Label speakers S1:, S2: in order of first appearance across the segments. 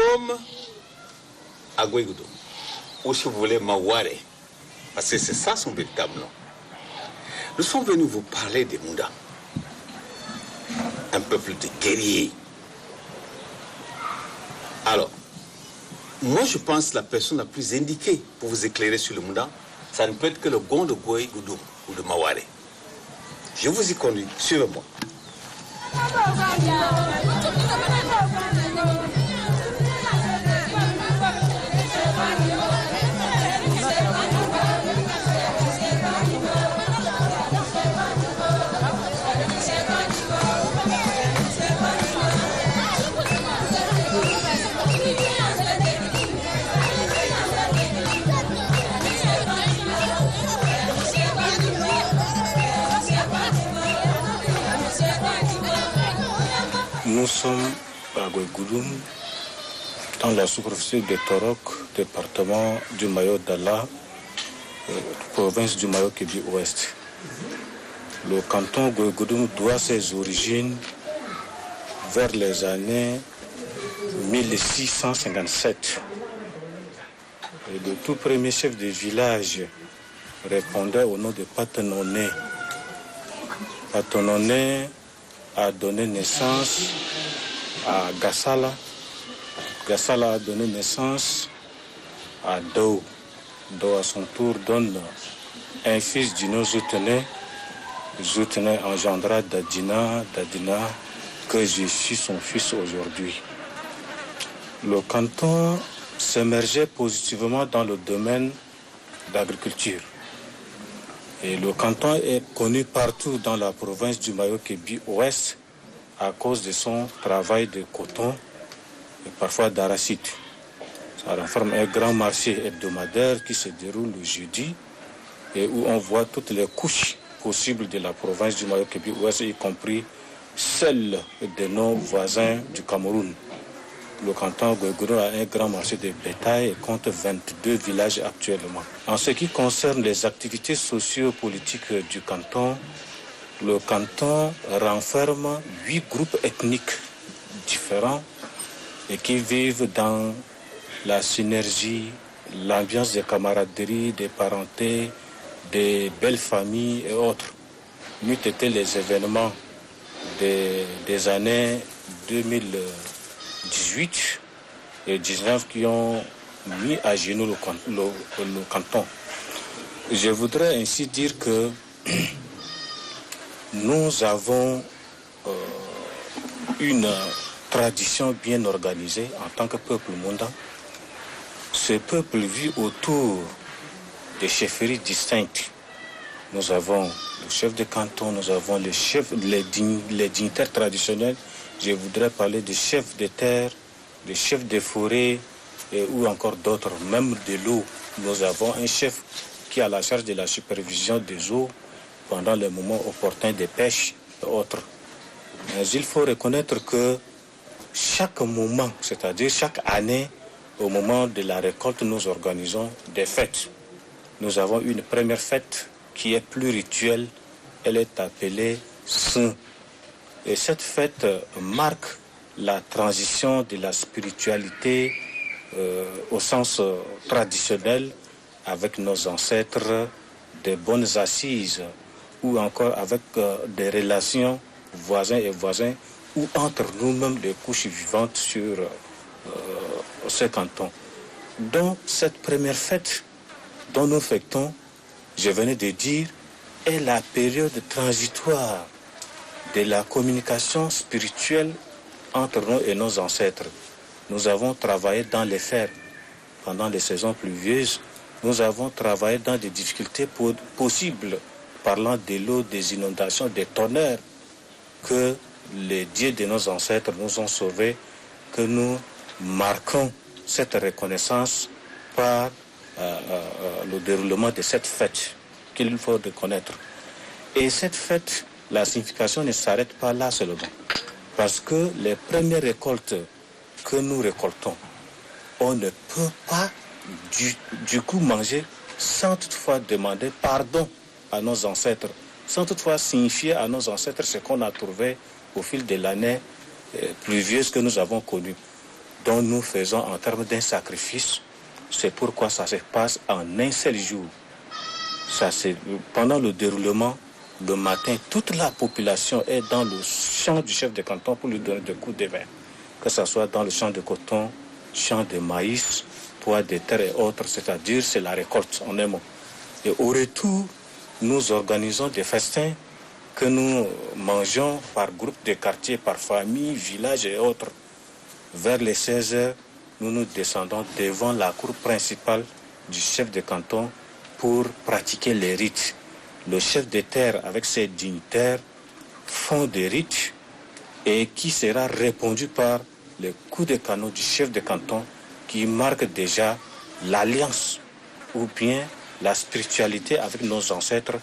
S1: sommes à Gouégoudou, ou si vous voulez Maware, parce que c'est ça son véritable nom. Nous sommes venus vous parler des Munda, un peuple de guerriers. Alors, moi je pense que la personne la plus indiquée pour vous éclairer sur le Munda, ça ne peut être que le Gon de Gouégoudou ou de Maware. Je vous y conduis, suivez-moi.
S2: Nous sommes à Gouégoudou, dans la superficie de Torok, département du Mayo d'Allah, province du Mayo Kébi Ouest. Le canton Gouégoudou doit ses origines vers les années 1657. Et le tout premier chef de village répondait au nom de Patenoné. Patenoné a donné naissance à Gassala. Gassala a donné naissance à Dou. Dou à son tour donne un fils d'Ino Zoutené. Zoutené engendra Dadina, Dadina, que je suis son fils aujourd'hui. Le canton s'émergeait positivement dans le domaine d'agriculture. Et le canton est connu partout dans la province du Mayo Kébi Ouest à cause de son travail de coton et parfois d'arachide. Ça renferme un grand marché hebdomadaire qui se déroule le jeudi et où on voit toutes les couches possibles de la province du Mayo Kébi Ouest, y compris celles de nos voisins du Cameroun. Le canton Gouégoudou a un grand marché de bétail et compte 22 villages actuellement. En ce qui concerne les activités socio-politiques du canton, le canton renferme 8 groupes ethniques différents et qui vivent dans la synergie, l'ambiance de camaraderie, des parentés, des belles familles et autres. N'eût été les événements des années 2018 et 19 qui ont mis à genoux le canton. Je voudrais ainsi dire que nous avons une tradition bien organisée en tant que peuple mondan. Ce peuple vit autour des chefferies distinctes. Nous avons le chef de canton, nous avons les dignitaires traditionnels. Je voudrais parler des chefs de terre, des chefs de forêt ou encore d'autres, même de l'eau. Nous avons un chef qui a la charge de la supervision des eaux pendant les moments opportuns de pêche et autres. Mais il faut reconnaître que chaque moment, c'est-à-dire chaque année, au moment de la récolte, nous organisons des fêtes. Nous avons une première fête qui est plus rituelle. Elle est appelée Saint. Et cette fête marque la transition de la spiritualité au sens traditionnel avec nos ancêtres, des bonnes assises ou encore avec des relations voisins et voisins ou entre nous-mêmes des couches vivantes sur ce canton. Donc cette première fête dont nous fêtons, je venais de dire, est la période transitoire de la communication spirituelle entre nous et nos ancêtres. Nous avons travaillé dans les fermes pendant les saisons pluvieuses. Nous avons travaillé dans des difficultés possibles, parlant de l'eau, des inondations, des tonnerres, que les dieux de nos ancêtres nous ont sauvés, que nous marquons cette reconnaissance par le déroulement de cette fête qu'il faut reconnaître. Et cette fête, la signification ne s'arrête pas là seulement. Parce que les premières récoltes que nous récoltons, on ne peut pas du coup manger sans toutefois demander pardon à nos ancêtres, sans toutefois signifier à nos ancêtres ce qu'on a trouvé au fil de l'année pluvieuse que nous avons connue. dont nous faisons en termes d'un sacrifice. C'est pourquoi ça se passe en un seul jour. Pendant le déroulement, le matin, toute la population est dans le champ du chef de canton pour lui donner des coups de vin. Que ce soit dans le champ de coton, champ de maïs, pois de terre et autres, c'est-à-dire c'est la récolte en un mot. Et au retour, nous organisons des festins que nous mangeons par groupe de quartiers, par famille, village et autres. Vers les 16 heures, nous descendons devant la cour principale du chef de canton pour pratiquer les rites. Le chef de terre avec ses dignitaires font des rites et qui sera répondu par les coups de canon du chef de canton qui marque déjà l'alliance ou bien la spiritualité avec nos ancêtres.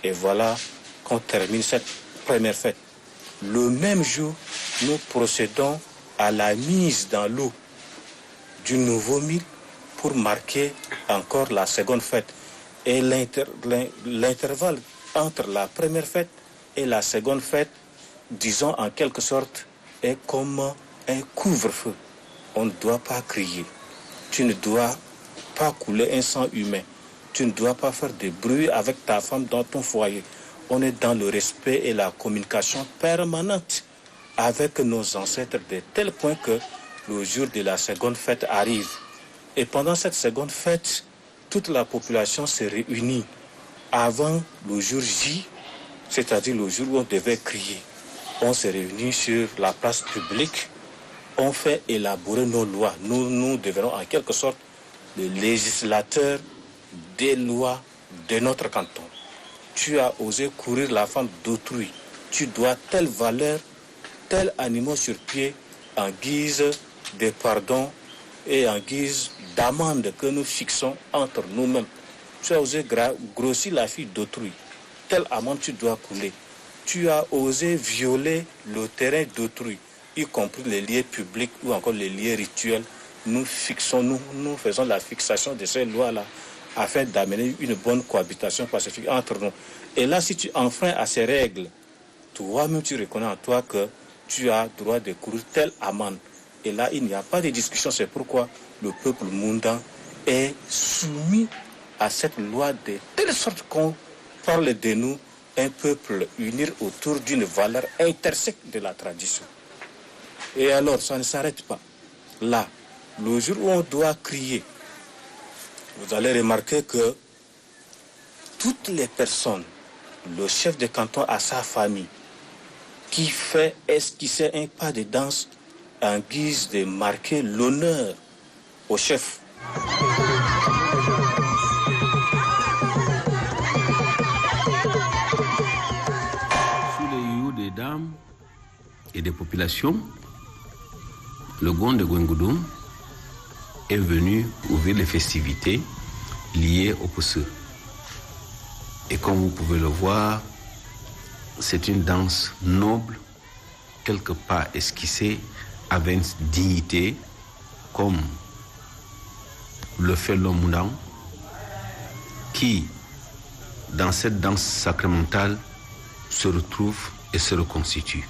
S2: Et voilà qu'on termine cette première fête. Le même jour, nous procédons à la mise dans l'eau du nouveau mil pour marquer encore la seconde fête. Et l'intervalle entre la première fête et la seconde fête, disons en quelque sorte, est comme un couvre-feu. On ne doit pas crier. Tu ne dois pas couler un sang humain. Tu ne dois pas faire de bruit avec ta femme dans ton foyer. On est dans le respect et la communication permanente avec nos ancêtres de tel point que le jour de la seconde fête arrive. Et pendant cette seconde fête, toute la population se réunit avant le jour J, c'est-à-dire le jour où on devait crier. On se réunit sur la place publique, on fait élaborer nos lois. Nous devenons en quelque sorte le législateur des lois de notre canton. Tu as osé courir la femme d'autrui. Tu dois telle valeur, tel animal sur pied en guise de pardon et en guise d'amende que nous fixons entre nous-mêmes. Tu as osé grossir la fille d'autrui. Telle amende tu dois couler. Tu as osé violer le terrain d'autrui, y compris les lieux publics ou encore les lieux rituels. Nous faisons la fixation de ces lois-là afin d'amener une bonne cohabitation pacifique entre nous. Et là, si tu enfreins à ces règles, toi-même tu reconnais en toi que tu as droit de courir telle amende. Et là, il n'y a pas de discussion. C'est pourquoi le peuple Munda est soumis à cette loi de telle sorte qu'on parle de nous un peuple uni autour d'une valeur intrinsèque de la tradition. Et alors, ça ne s'arrête pas. Là, le jour où on doit crier, vous allez remarquer que toutes les personnes, le chef de canton a sa famille, qui fait esquisser un pas de danse en guise de marquer l'honneur au chef.
S3: Sous les youx des dames et des populations, le Gond de Gwengoudum est venu ouvrir les festivités liées au Pousseux. Et comme vous pouvez le voir, c'est une danse noble, quelque part esquissée, avec une dignité, comme le fait l'homme Moundang, qui, dans cette danse sacramentale, se retrouve et se reconstitue.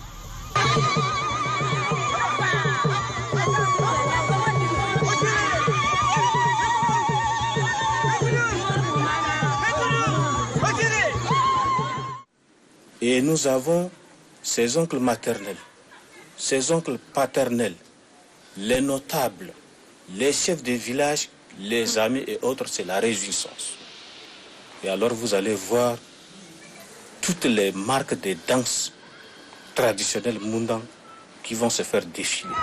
S2: Et nous avons ses oncles maternels, ses oncles paternels, les notables, les chefs de village, les amis et autres, c'est la réjouissance. Et alors vous allez voir toutes les marques de danse traditionnelles Moundang qui vont se faire défiler.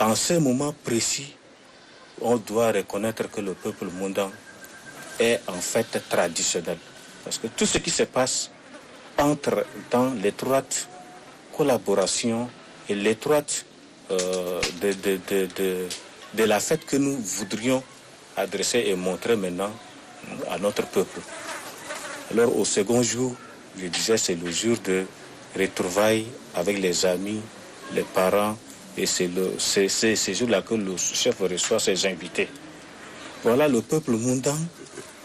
S2: En ce moment précis, on doit reconnaître que le peuple Moundang est en fait traditionnel. Parce que tout ce qui se passe entre dans l'étroite collaboration et l'étroite de la fête que nous voudrions adresser et montrer maintenant à notre peuple. Alors au second jour, je disais, c'est le jour de retrouvailles avec les amis, les parents, et c'est ce jour-là que le chef reçoit ses invités. Voilà, le peuple Mundang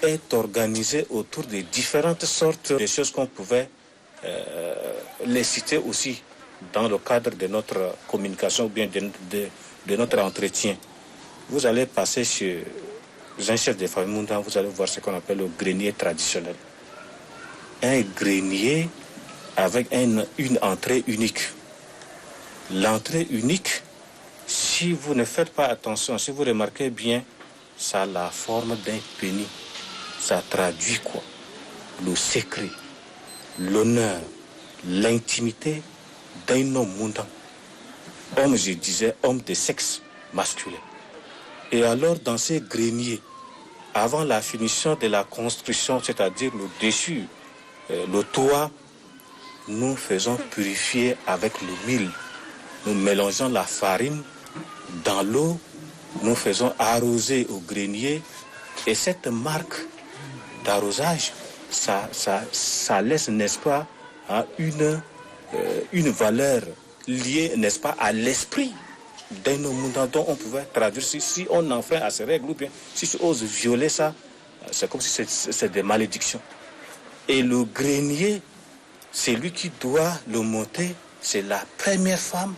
S2: est organisé autour de différentes sortes de choses qu'on pouvait les citer aussi dans le cadre de notre communication ou bien de notre entretien. Vous allez passer chez un chef de famille Mundang, vous allez voir ce qu'on appelle le grenier traditionnel. Un grenier avec une entrée unique. L'entrée unique, si vous ne faites pas attention, si vous remarquez bien, ça a la forme d'un penny. Ça traduit quoi? Le secret, l'honneur, l'intimité d'un homme Mundang. Homme, je disais, homme de sexe masculin. Et alors, dans ces greniers, avant la finition de la construction, c'est-à-dire le dessus, le toit, nous faisons purifier avec le mil. Nous mélangeons la farine dans l'eau, nous faisons arroser au grenier, et cette marque d'arrosage, ça laisse, n'est-ce pas, une valeur liée, n'est-ce pas, à l'esprit d'un homme dont on pouvait traduire si on enfreint à ces règles ou bien si on ose violer ça, c'est comme si c'est des malédictions. Et le grenier, c'est lui qui doit le monter, c'est la première femme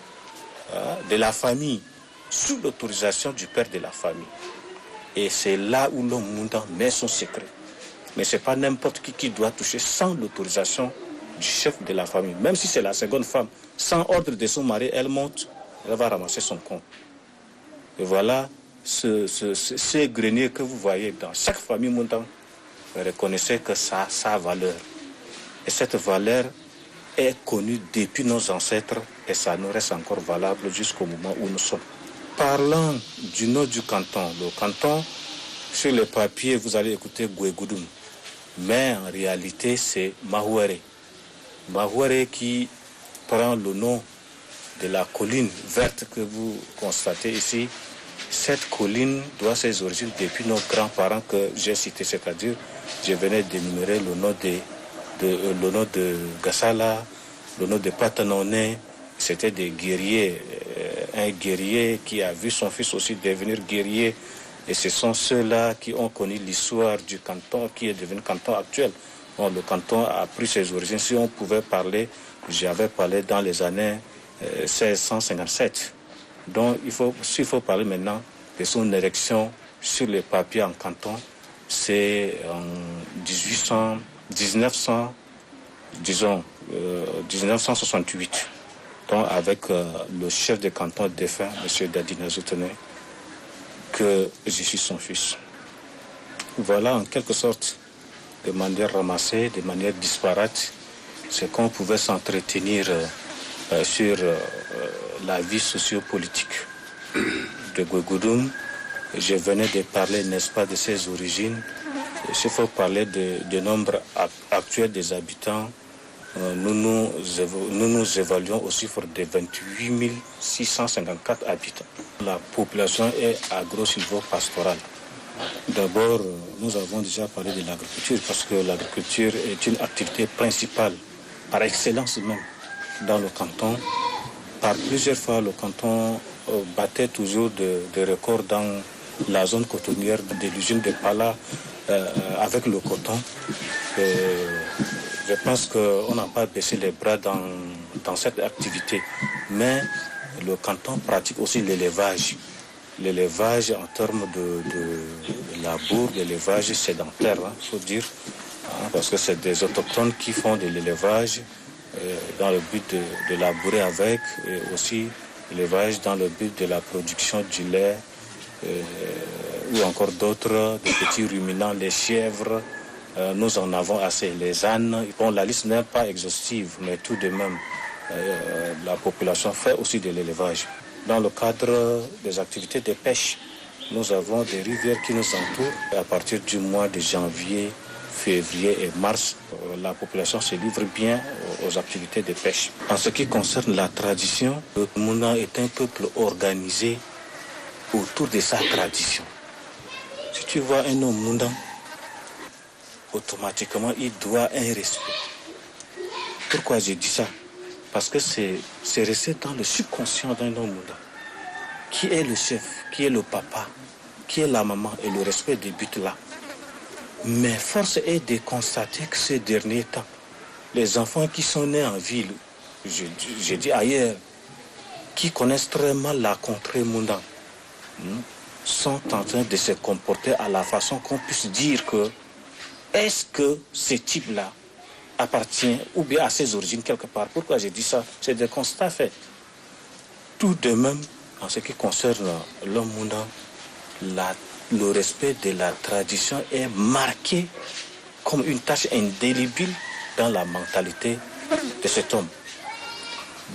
S2: de la famille, sous l'autorisation du père de la famille. Et c'est là où l'homme Mundang met son secret. Mais ce n'est pas n'importe qui doit toucher sans l'autorisation du chef de la famille. Même si c'est la seconde femme, sans ordre de son mari, elle monte, elle va ramasser son compte. Et voilà, ce grenier que vous voyez dans chaque famille Mundang, reconnaissez que ça a sa valeur. Et cette valeur est connue depuis nos ancêtres et ça nous reste encore valable jusqu'au moment où nous sommes. Parlant du nom du canton, le canton, sur le papier, vous allez écouter Gouegoudum. Mais en réalité, c'est Mahuere. Mahuere qui prend le nom de la colline verte que vous constatez ici. Cette colline doit ses origines depuis nos grands-parents que j'ai cités, c'est-à-dire, je venais d'énumérer le nom de Gassala, le nom de Patanone. C'était des guerriers, un guerrier qui a vu son fils aussi devenir guerrier. Et ce sont ceux-là qui ont connu l'histoire du canton qui est devenu canton actuel. Bon, le canton a pris ses origines. Si on pouvait parler, j'avais parlé dans les années 1657. Donc, s'il faut parler maintenant de son érection sur les papiers en canton, c'est en 1968. Donc, avec le chef de canton défunt, M. Dadina Zoutene, que je suis son fils. Voilà en quelque sorte, de manière ramassée, de manière disparate, ce qu'on pouvait s'entretenir sur la vie sociopolitique de Gouegoudum. Je venais de parler, n'est-ce pas, de ses origines. S'il faut parler du nombre actuel des habitants, nous nous évaluons au chiffre de 28 654 habitants. La population est agro-silvo-pastorale. D'abord, nous avons déjà parlé de l'agriculture parce que l'agriculture est une activité principale, par excellence même, dans le canton. Par plusieurs fois, le canton battait toujours des records dans la zone cotonnière de l'usine de Pala avec le coton. Je pense qu'on n'a pas baissé les bras dans cette activité. Mais le canton pratique aussi l'élevage. L'élevage en termes de labour, l'élevage sédentaire, il faut dire, parce que c'est des autochtones qui font de l'élevage dans le but de labourer avec, et aussi l'élevage dans le but de la production du lait, ou encore d'autres, des petits ruminants, les chèvres. Nous en avons assez, les ânes. Bon, la liste n'est pas exhaustive, mais tout de même, la population fait aussi de l'élevage. Dans le cadre des activités de pêche, nous avons des rivières qui nous entourent. À partir du mois de janvier, février et mars, la population se livre bien aux activités de pêche. En ce qui concerne la tradition, le Moundan est un peuple organisé autour de sa tradition. Si tu vois un homme Moundan, automatiquement il doit un respect. Pourquoi j'ai dit ça? Parce que c'est resté dans le subconscient d'un homme Moundan. Qui est le chef, qui est le papa, qui est la maman, et le respect débute là. Mais force est de constater que ces derniers temps, les enfants qui sont nés en ville, je dis ailleurs, qui connaissent très mal la contrée Moundan, sont en train de se comporter à la façon qu'on puisse dire que est-ce que ce type-là appartient ou bien à ses origines quelque part. Pourquoi j'ai dit ça? C'est des constats faits. Tout de même, en ce qui concerne l'homme Moundan, le respect de la tradition est marqué comme une tâche indélébile dans la mentalité de cet homme.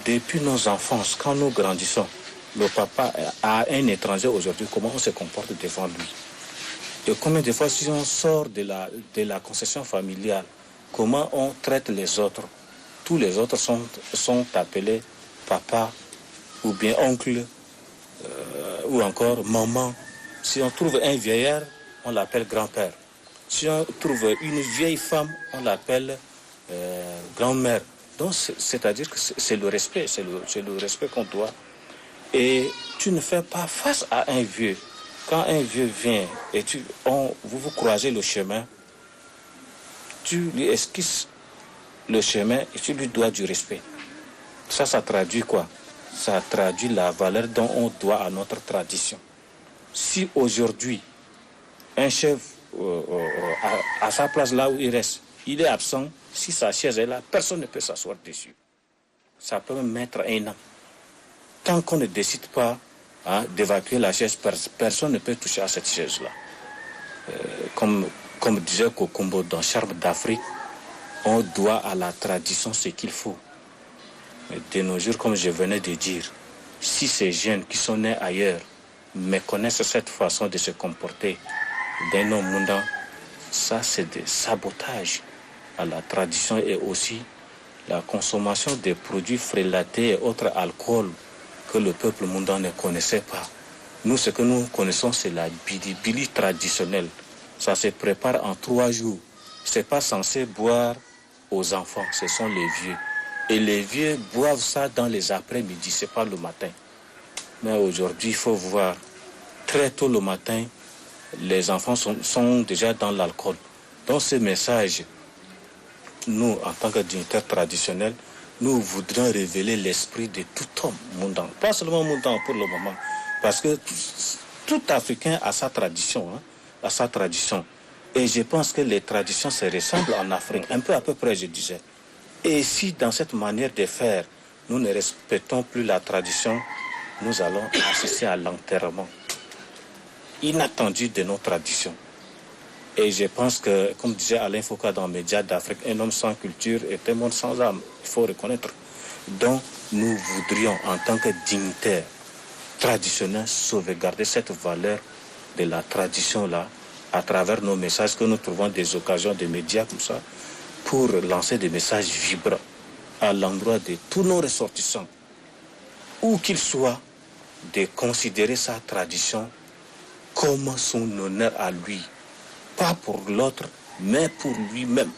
S2: Depuis nos enfances, quand nous grandissons, le papa a un étranger aujourd'hui, comment on se comporte devant lui? Et combien de fois, si on sort de la concession familiale, comment on traite les autres? Tous les autres sont appelés papa ou bien oncle ou encore maman. Si on trouve un vieillard, on l'appelle grand-père. Si on trouve une vieille femme, on l'appelle grand-mère. Donc, c'est-à-dire que c'est le respect, c'est le respect qu'on doit. Et tu ne fais pas face à un vieux. Quand un vieux vient et vous croisez le chemin, tu lui esquisses le chemin et tu lui dois du respect. Ça traduit quoi? Ça traduit la valeur dont on doit à notre tradition. Si aujourd'hui, un chef à sa place là où il reste, il est absent, si sa chaise est là, personne ne peut s'asseoir dessus. Ça peut même mettre un an. Tant qu'on ne décide pas d'évacuer la chaise, personne ne peut toucher à cette chaise-là. Comme disait Kokumbo dans Charme d'Afrique, on doit à la tradition ce qu'il faut. Mais de nos jours, comme je venais de dire, si ces jeunes qui sont nés ailleurs méconnaissent cette façon de se comporter d'un homme Moundan, ça c'est des sabotages à la tradition et aussi la consommation des produits frélatés et autres alcools que le peuple Moundan ne connaissait pas. Nous, ce que nous connaissons, c'est la bili-bili traditionnelle. Ça se prépare en 3 jours. Ce n'est pas censé boire aux enfants, ce sont les vieux. Et les vieux boivent ça dans les après-midi, ce n'est pas le matin. Mais aujourd'hui, il faut voir, très tôt le matin, les enfants sont déjà dans l'alcool. Dans ce message, nous, en tant que dignitaires traditionnels, nous voudrions révéler l'esprit de tout homme Moundan. Pas seulement Moundan pour le moment, parce que tout Africain a sa tradition, a sa tradition. Et je pense que les traditions se ressemblent en Afrique, un peu à peu près, je disais. Et si dans cette manière de faire, nous ne respectons plus la tradition, nous allons assister à l'enterrement inattendu de nos traditions. Et je pense que, comme disait Alain Foucault dans Médias d'Afrique, un homme sans culture est un monde sans âme. Il faut reconnaître. Donc, nous voudrions, en tant que dignitaires traditionnels, sauvegarder cette valeur de la tradition-là à travers nos messages que nous trouvons des occasions de médias comme ça pour lancer des messages vibrants à l'endroit de tous nos ressortissants, où qu'ils soient, de considérer sa tradition comme son honneur à lui. Pas pour l'autre, mais pour lui-même.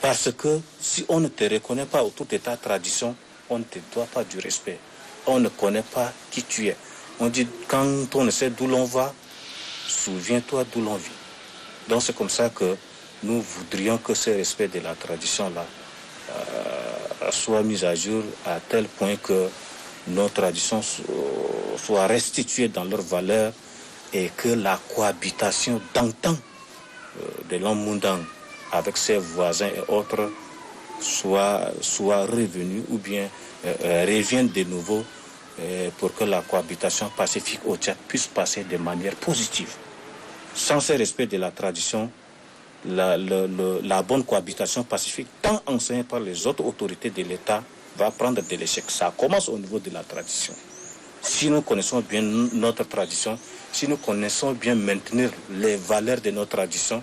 S2: Parce que si on ne te reconnaît pas autour de ta tradition, on ne te doit pas du respect. On ne connaît pas qui tu es. On dit, quand on ne sait d'où l'on va, souviens-toi d'où l'on vit. Donc c'est comme ça que nous voudrions que ce respect de la tradition-là soit mis à jour à tel point que nos traditions soient restituées dans leur valeur et que la cohabitation d'antan de l'homme Moundan avec ses voisins et autres soit revenue ou bien revienne de nouveau pour que la cohabitation pacifique au Tchad puisse passer de manière positive. Sans ce respect de la tradition, la bonne cohabitation pacifique, tant enseignée par les autres autorités de l'État, va prendre de l'échec. Ça commence au niveau de la tradition. Si nous connaissons bien notre tradition, si nous connaissons bien maintenir les valeurs de notre tradition,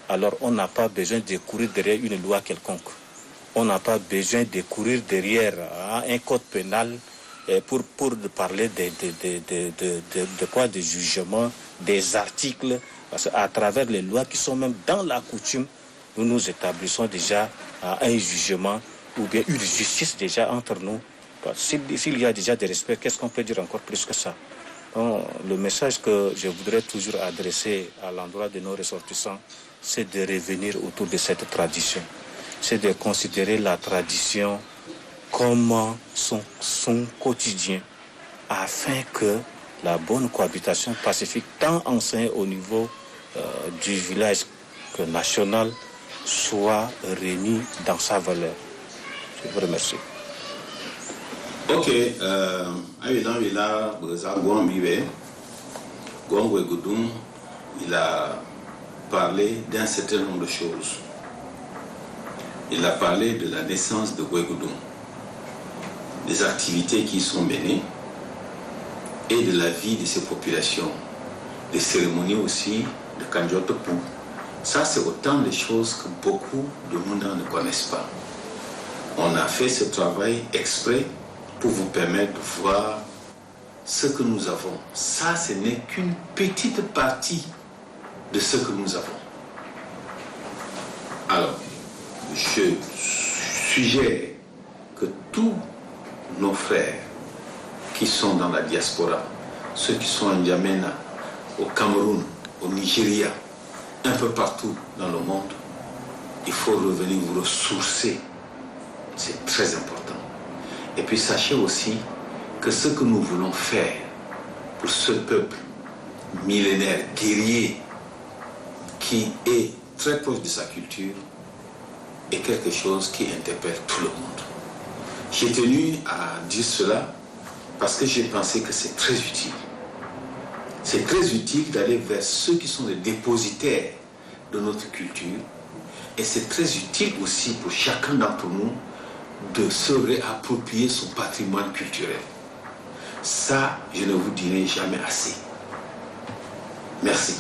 S2: alors on n'a pas besoin de courir derrière une loi quelconque. On n'a pas besoin de courir derrière un code pénal pour parler de quoi, des jugements, des articles. Parce qu'à travers les lois qui sont même dans la coutume, nous établissons déjà un jugement ou bien une justice déjà entre nous. S'il y a déjà des respects, qu'est-ce qu'on peut dire encore plus que ça? Donc, le message que je voudrais toujours adresser à l'endroit de nos ressortissants, c'est de revenir autour de cette tradition. C'est de considérer la tradition comme son quotidien, afin que la bonne cohabitation pacifique, tant enseignée au niveau du village que national, soit remis dans sa valeur. Je vous remercie.
S1: Ok, il a parlé d'un certain nombre de choses. Il a parlé de la naissance de Gouégoudou, des activités qui y sont menées et de la vie de ces populations, des cérémonies aussi de Kandjotopou. Ça, c'est autant de choses que beaucoup de Moundans ne connaissent pas. On a fait ce travail exprès pour vous permettre de voir ce que nous avons. Ça, ce n'est qu'une petite partie de ce que nous avons. Alors, je suggère que tous nos frères qui sont dans la diaspora, ceux qui sont en N'Djamena, au Cameroun, au Nigeria, un peu partout dans le monde, il faut revenir vous ressourcer. C'est très important. Et puis sachez aussi que ce que nous voulons faire pour ce peuple millénaire, guerrier, qui est très proche de sa culture, est quelque chose qui interpelle tout le monde. J'ai tenu à dire cela parce que j'ai pensé que c'est très utile. C'est très utile d'aller vers ceux qui sont les dépositaires de notre culture, et c'est très utile aussi pour chacun d'entre nous de se réapproprier son patrimoine culturel. Ça, je ne vous dirai jamais assez. Merci.